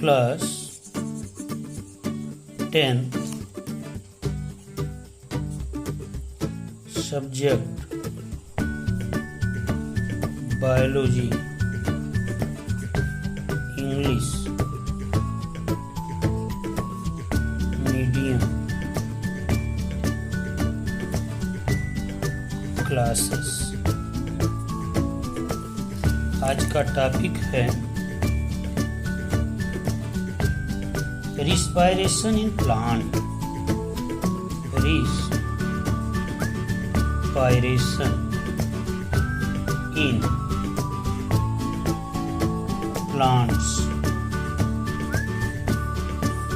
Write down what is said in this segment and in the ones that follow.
Class 10th, subject biology, English medium classes. आज का topic है respiration in plant। respiration in plants।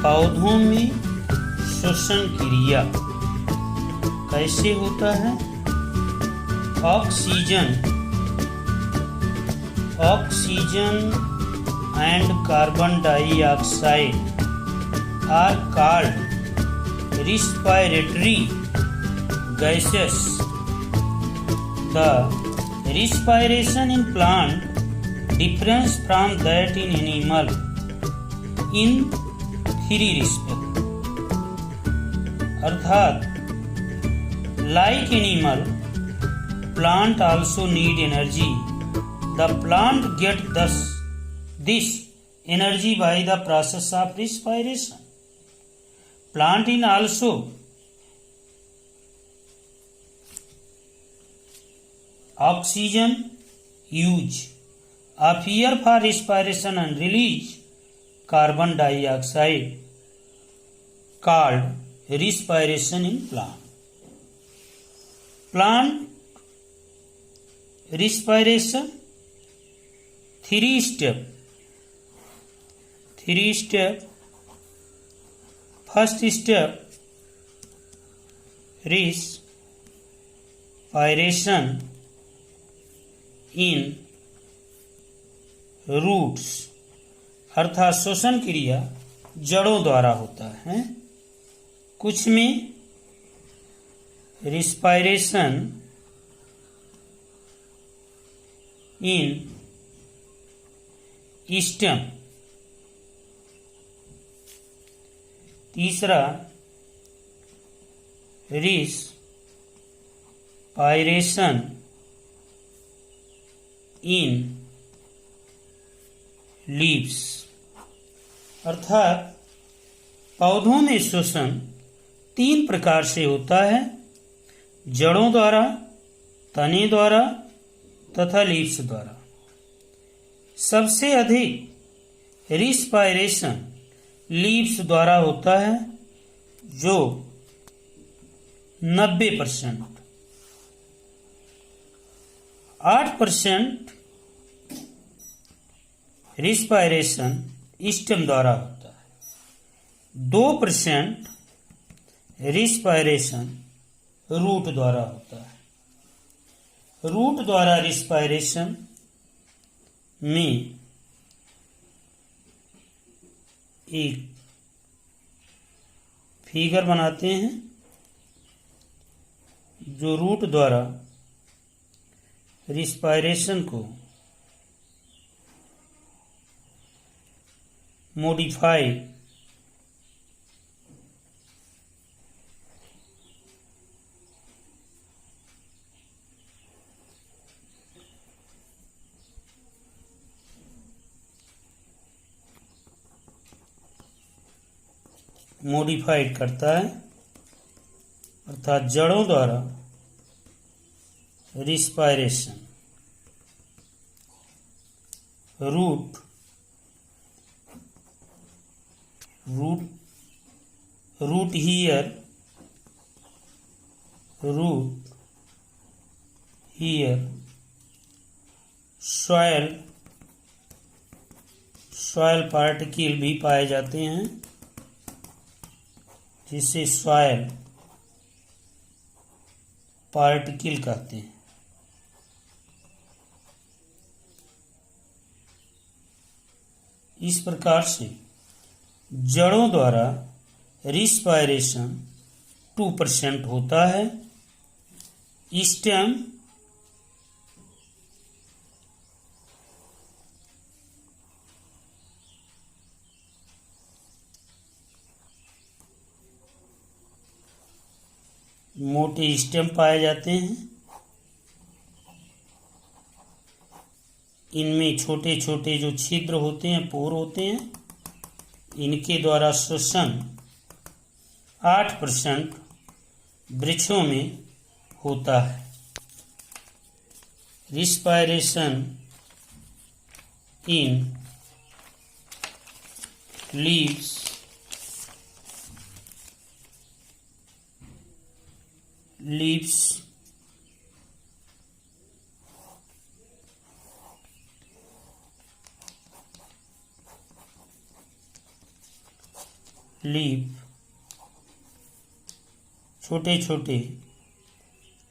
पौधों में श्वसन क्रिया कैसे होता है? Oxygen and carbon dioxide are called respiratory gases. The respiration in plant differs from that in animal in three respects. अर्थात like animal, plant also need energy. The plant get this energy by the process of respiration. Plant in also oxygen use of air for respiration and release carbon dioxide called respiration in plant. Plant respiration three step. First step, respiration in roots, अर्थात श्वसन क्रिया जड़ों द्वारा होता है। कुछ में respiration in stem. तीसरा रिस्पायरेशन इन लीव्स, अर्थात पौधों में श्वसन तीन प्रकार से होता है: जड़ों द्वारा, तने द्वारा तथा लीव्स द्वारा। सबसे अधिक रिस्पायरेशन लीव्स द्वारा होता है, जो 90%। 8% रिस्पायरेशन स्टेम द्वारा होता है। 2% रिस्पायरेशन रूट द्वारा होता है। रूट द्वारा रिस्पायरेशन में एक फिगर बनाते हैं जो रूट द्वारा रिस्पायरेशन को मॉडिफाई मॉडिफाइड करता है, अर्थात जड़ों द्वारा respiration. Root hair soil particle भी पाए जाते हैं, जिसे सॉयल पार्टिकल कहते हैं। इस प्रकार से जड़ों द्वारा रिस्पायरेशन 2% होता है। स्टेम मोटे स्टेम पाए जाते हैं। इनमें छोटे छोटे जो छिद्र होते हैं, पोर होते हैं, इनके द्वारा श्वसन 8% वृक्षों में होता है। रिस्पायरेशन इन लीव्स लीफ छोटे छोटे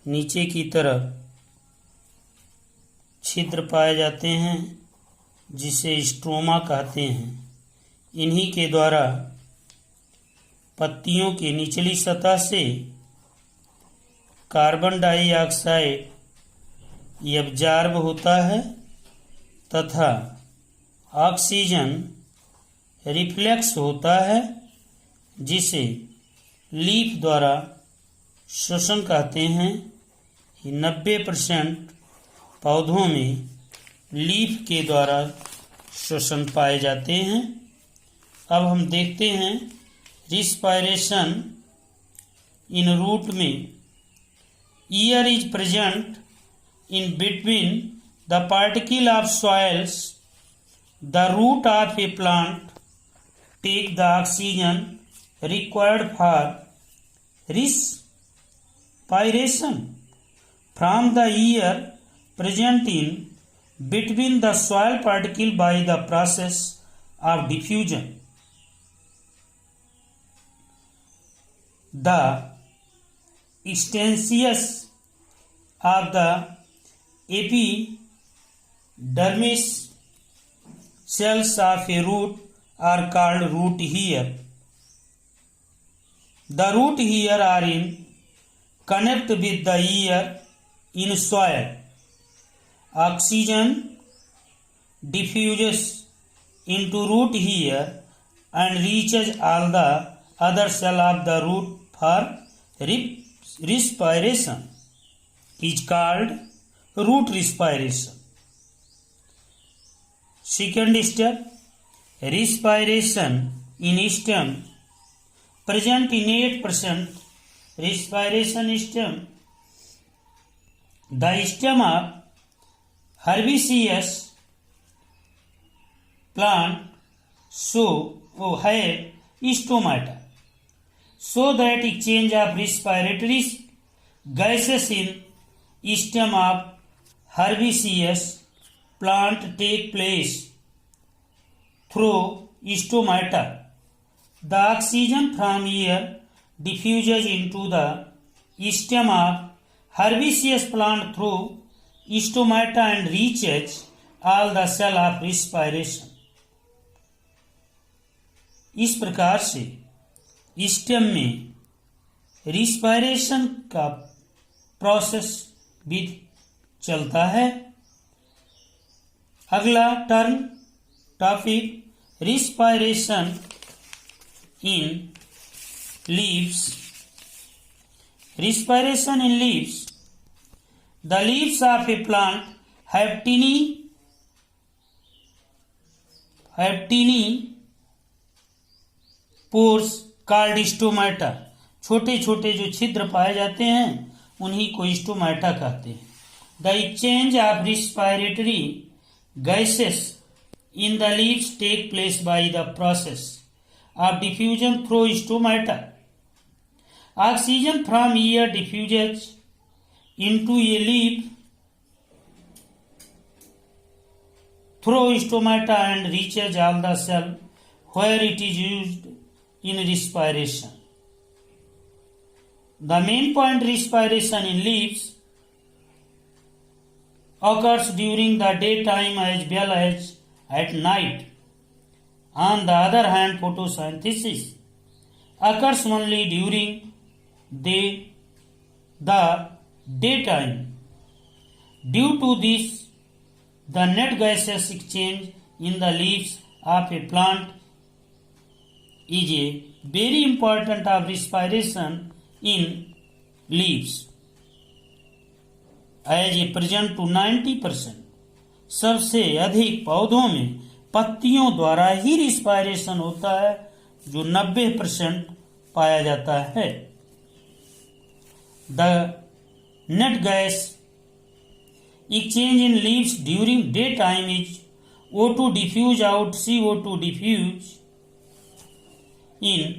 नीचे की तरफ छिद्र पाए जाते हैं, जिसे स्ट्रोमा कहते हैं। इन्हीं के द्वारा पत्तियों की निचली सतह से कार्बन डाइऑक्साइड एब्जॉर्ब होता है तथा ऑक्सीजन रिफ्लेक्स होता है, जिसे लीफ द्वारा श्वसन कहते हैं। 90% पौधों में लीफ के द्वारा श्वसन पाए जाते हैं। अब हम देखते हैं रिस्पायरेशन इन रूट में। Air is present in between the particle of soils. The root of a plant take the oxygen required for respiration from the air present in between the soil particle by the process of diffusion. The extensions of the epidermis cells of a root are called root hair. The root hair are in connect with the air in soil. Oxygen diffuses into root hair and reaches all the other cell of the root for respiration. Is called root respiration. Second step, respiration in stem. Present in 8% respiration stem. The stem of herbaceous plant have stomata, so that exchange of respiratory gases in stem of herbaceous plant take place through stomata. The oxygen from air diffuses into the stem of herbaceous plant through stomata and reaches all the cell of respiration. इस प्रकार से stem में respiration का process भी चलता है। अगला term topic, respiration in leaves. Respiration in leaves. The leaves of a plant have tiny pores called stomata. छोटे छोटे जो छिद्र पाए जाते हैं उन्हीं को स्टोमाटा कहते हैं। The exchange of respiratory gases in the leaves take place by the process of diffusion through stomata. Oxygen from air diffuses into a leaf through stomata and reaches all the cell where it is used in respiration. The main point respiration in leaves occurs during the daytime as well as at night. On the other hand, photosynthesis occurs only during the daytime. Due to this, the net gaseous exchange in the leaves of a plant is a very important of respiration in leaves as a present to 90%। सबसे अधिक पौधों में पत्तियों द्वारा ही respiration होता है, जो 90% पाया जाता है। The net gas exchange in leaves during daytime is O2 diffuse out, CO2 diffuse in।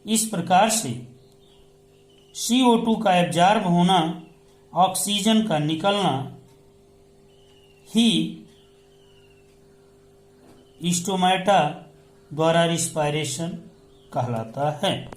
इस प्रकार से CO2 का एब्जॉर्ब होना, ऑक्सीजन का निकलना ही स्टोमेटा द्वारा रिस्पायरेशन कहलाता है।